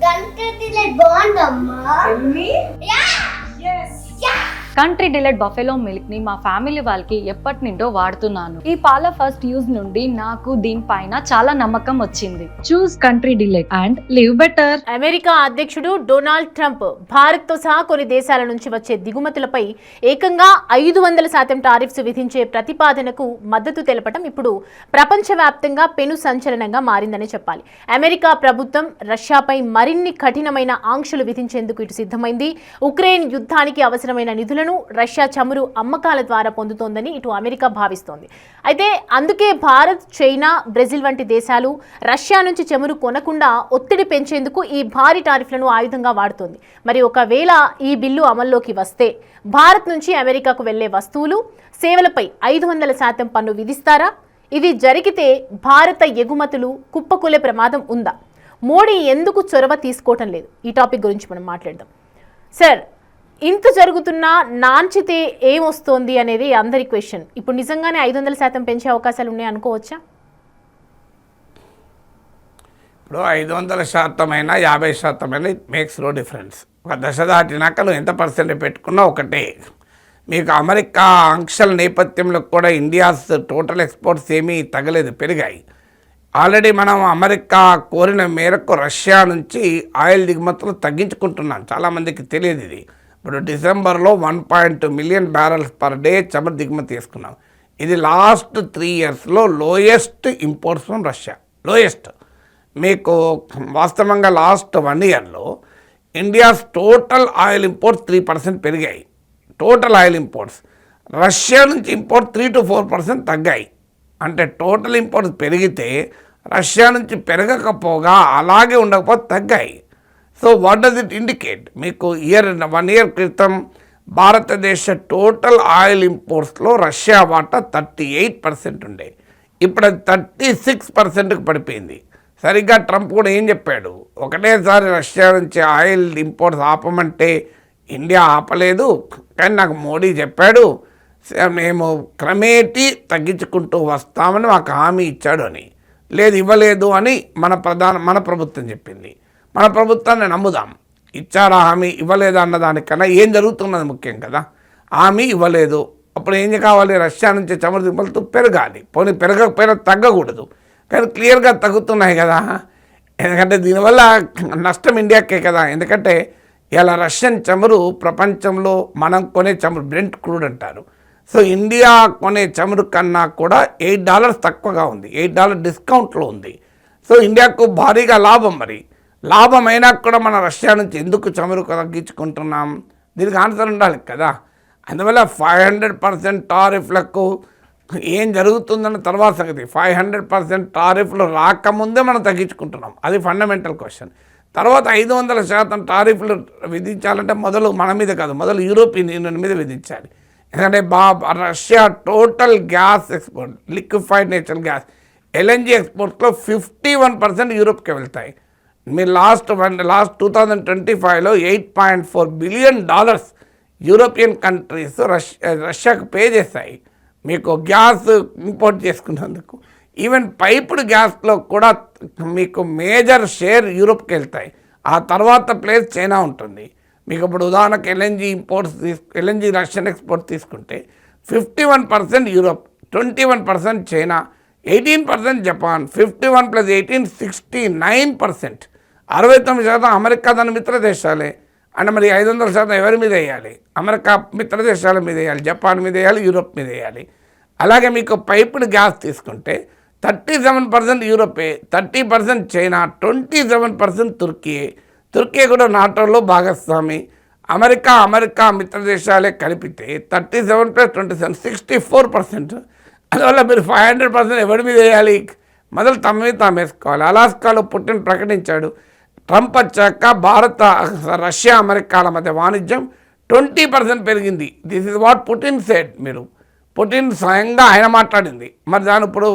Country delight బాగుందమ్మా. Country delight buffalo milk ని మా ఫ్యామిలీ వాళ్ళకి ఎప్పటి నుండో వాడుతున్నాను. ఈ పాల ఫస్ట్ యూజ్ నుండి నాకు దీనిపైన చాలా నమ్మకం వచ్చింది. Choose country delight and live better. America అధ్యక్షుడు డొనాల్డ్ ట్రంప్ భారత్ తో సహా కొన్ని దేశాల నుంచి వచ్చే దిగుమతులపై ఏకంగా 500% టారిఫ్స్ విధించే ప్రతిపాదనకు మద్దతు తెలపడం ఇప్పుడు ప్రపంచవ్యాప్తంగా పెను సంచలనంగా మారిందని చెప్పాలి. అమెరికా ప్రభుత్వం రష్యాపై మరిన్ని కఠినమైన ఆంక్షలు విధించేందుకు ఇటు సిద్ధమైంది. ఉక్రెయిన్ యుద్ధానికి అవసరమైన నిధులను రష్యా చమురు అమ్మకాల ద్వారా పొందుతోందని ఇటు అమెరికా భావిస్తోంది. అయితే అందుకే భారత్, చైనా, బ్రెజిల్ వంటి దేశాలు రష్యా నుంచి చమురు కొనకుండా ఒత్తిడి పెంచేందుకు ఈ భారీ టారిఫ్లను ఆయుధంగా వాడుతోంది. మరి ఒకవేళ ఈ బిల్లు అమల్లోకి వస్తే భారత్ నుంచి అమెరికాకు వెళ్లే వస్తువులు, సేవలపై 500% పన్ను విధిస్తారా? ఇది జరిగితే భారత ఎగుమతులు కుప్పకూలే ప్రమాదం ఉందా? మోడీ ఎందుకు చొరవ తీసుకోవటం లేదు? ఈ టాపిక్ గురించి మనం మాట్లాడదాం. సార్, ఇంత జరుగుతున్నా నాంచితే ఏమొస్తోంది అనేది అందరి క్వశ్చన్. ఇప్పుడు నిజంగానే 500% పెంచే అవకాశాలు ఉన్నాయి అనుకోవచ్చా? ఇప్పుడు 500% అయినా 50% అయినా ఇట్ మేక్స్ నో డిఫరెన్స్. ఒక దశ దాటినాక నువ్వు ఎంత పర్సెంట్ పెట్టుకున్నా ఒకటే. మీకు అమెరికా ఆంక్షల నేపథ్యంలో కూడా ఇండియాస్ టోటల్ ఎక్స్పోర్ట్స్ ఏమీ తగ్గలేదు, పెరిగాయి. ఆల్రెడీ మనం అమెరికా కోరిన మేరకు రష్యా నుంచి ఆయిల్ దిగుమతులు తగ్గించుకుంటున్నాం. చాలామందికి తెలియదు ఇది. ఇప్పుడు డిసెంబర్లో 1.2 మిలియన్ బ్యారల్స్ పర్ డే చమురు దిగుమతి చేసుకున్నాం. ఇది లాస్ట్ 3 ఇయర్స్లో lowest imports from Russia, lowest. మీకు వాస్తవంగా లాస్ట్ 1 ఇయర్లో ఇండియాస్ టోటల్ ఆయిల్ ఇంపోర్ట్స్ 3% పెరిగాయి. టోటల్ ఆయిల్ ఇంపోర్ట్స్ రష్యా నుంచి ఇంపోర్ట్ 3 to 4% తగ్గాయి. అంటే టోటల్ ఇంపోర్ట్స్ పెరిగితే రష్యా నుంచి పెరగకపోగా అలాగే ఉండకపోతే తగ్గాయి. So what does it indicate? మీకు 1 ఇయర్ క్రితం భారతదేశ టోటల్ ఆయిల్ ఇంపోర్ట్స్లో రష్యా వాటా 38% ఉండే. ఇప్పుడు అది 36%కు పడిపోయింది. సరిగ్గా ట్రంప్ కూడా ఏం చెప్పాడు? ఒకటేసారి రష్యా నుంచి ఆయిల్ ఇంపోర్ట్స్ ఆపమంటే ఇండియా ఆపలేదు, కానీ నాకు మోడీ చెప్పాడు మేము క్రమేటీ తగ్గించుకుంటూ వస్తామని మాకు హామీ ఇచ్చాడు అని. లేదు, ఇవ్వలేదు అని మన ప్రభుత్వం చెప్పింది. మన ప్రభుత్వాన్ని నమ్ముదాం. ఇచ్చారా హామీ, ఇవ్వలేదా అన్నదానికన్నా ఏం జరుగుతున్నది ముఖ్యం కదా. హామీ ఇవ్వలేదు, అప్పుడు ఏం కావాలి? రష్యా నుంచి చమురు దిగుమతులు పెరగాలి. పోనీ పెరగకపోయినా తగ్గకూడదు, కానీ క్లియర్గా తగ్గుతున్నాయి కదా. ఎందుకంటే దీనివల్ల నష్టం ఇండియాకే కదా. ఎందుకంటే ఇలా రష్యన్ చమురు ప్రపంచంలో మనం కొనే చమురు బ్రెంట్ క్రూడ్ అంటారు. సో ఇండియా కొనే చమురు కన్నా కూడా $8 తక్కువగా ఉంది, $8 డిస్కౌంట్లో ఉంది. సో ఇండియాకు భారీగా లాభం. మరి లాభమైనా కూడా మన రష్యా నుంచి ఎందుకు చమురు తగ్గించుకుంటున్నాం? దీనికి ఆన్సర్ ఉండాలి కదా. అందువల్ల 500% టారిఫ్లకు ఏం జరుగుతుందన్న తర్వాత సంగతి. 500% టారిఫ్లు రాకముందే మనం తగ్గించుకుంటున్నాం, అది ఫండమెంటల్ క్వశ్చన్. తర్వాత 500% టారిఫ్లు విధించాలంటే మొదలు మన మీద కాదు, మొదలు యూరోపియన్ యూనియన్ మీద విధించాలి. ఎందుకంటే Russia total gas export, liquefied natural gas, LNG ఎక్స్పోర్ట్స్లో 51% యూరోప్కి వెళ్తాయి. మీరు లాస్ట్ 2025లో $8.4 బిలియన్ యూరోపియన్ కంట్రీస్ రష్యాకు పే చేస్తాయి మీకు గ్యాస్ ఇంపోర్ట్ చేసుకున్నందుకు. ఈవెన్ పైప్డ్ గ్యాస్లో కూడా మీకు మేజర్ షేర్ యూరోప్కి వెళ్తాయి. ఆ తర్వాత ప్లేస్ చైనా ఉంటుంది. మీకు ఇప్పుడు ఉదాహరణకు ఎల్ఎన్జీ రష్యన్ ఎక్స్పోర్ట్ తీసుకుంటే 51% యూరోప్, 21% చైనా, 18% జపాన్, 51 + 18 69%. 69% అమెరికా దాని మిత్ర దేశాలే. అంటే మరి 500% ఎవరి మీద వేయాలి? అమెరికా మిత్ర దేశాల మీద వేయాలి, జపాన్ మీద వేయాలి, యూరోప్ మీద వేయాలి. అలాగే మీకు పైప్డ్ గ్యాస్ తీసుకుంటే 37% యూరోపే, 30% చైనా, 27% తుర్కీ కూడా నాటోలో భాగస్వామి. అమెరికా మిత్ర దేశాలే కలిపితే 37 + 27 64%. అందువల్ల మీరు 500% ఎవరి మీద వేయాలి? మొదలు తమ మీద తాము వేసుకోవాలి. అలాస్కాలో పుటిన్ ప్రకటించాడు, ట్రంప్ వచ్చాక రష్యా అమెరికాల మధ్య వాణిజ్యం 20% పెరిగింది. This is what Putin said. Putin స్వయంగా ఆయన మాట్లాడింది. మరి దాని ఇప్పుడు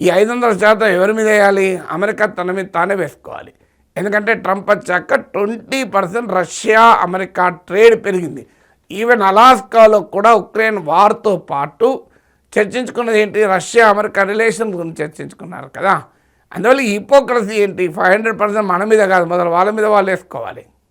ఈ 500% ఎవరి మీద వేయాలి? అమెరికా తన మీద తానే వేసుకోవాలి. ఎందుకంటే ట్రంప్ వచ్చాక 20% రష్యా అమెరికా ట్రేడ్ పెరిగింది. ఈవెన్ అలాస్కాలో కూడా ఉక్రెయిన్ వార్తో పాటు చర్చించుకున్నది ఏంటి? రష్యా అమెరికా రిలేషన్ గురించి చర్చించుకున్నారు కదా. అందువల్ల ఈ హిపోక్రసీ ఏంటి? 500% మన మీద కాదు, మొదలు వాళ్ళ మీద వాళ్ళు వేసుకోవాలి.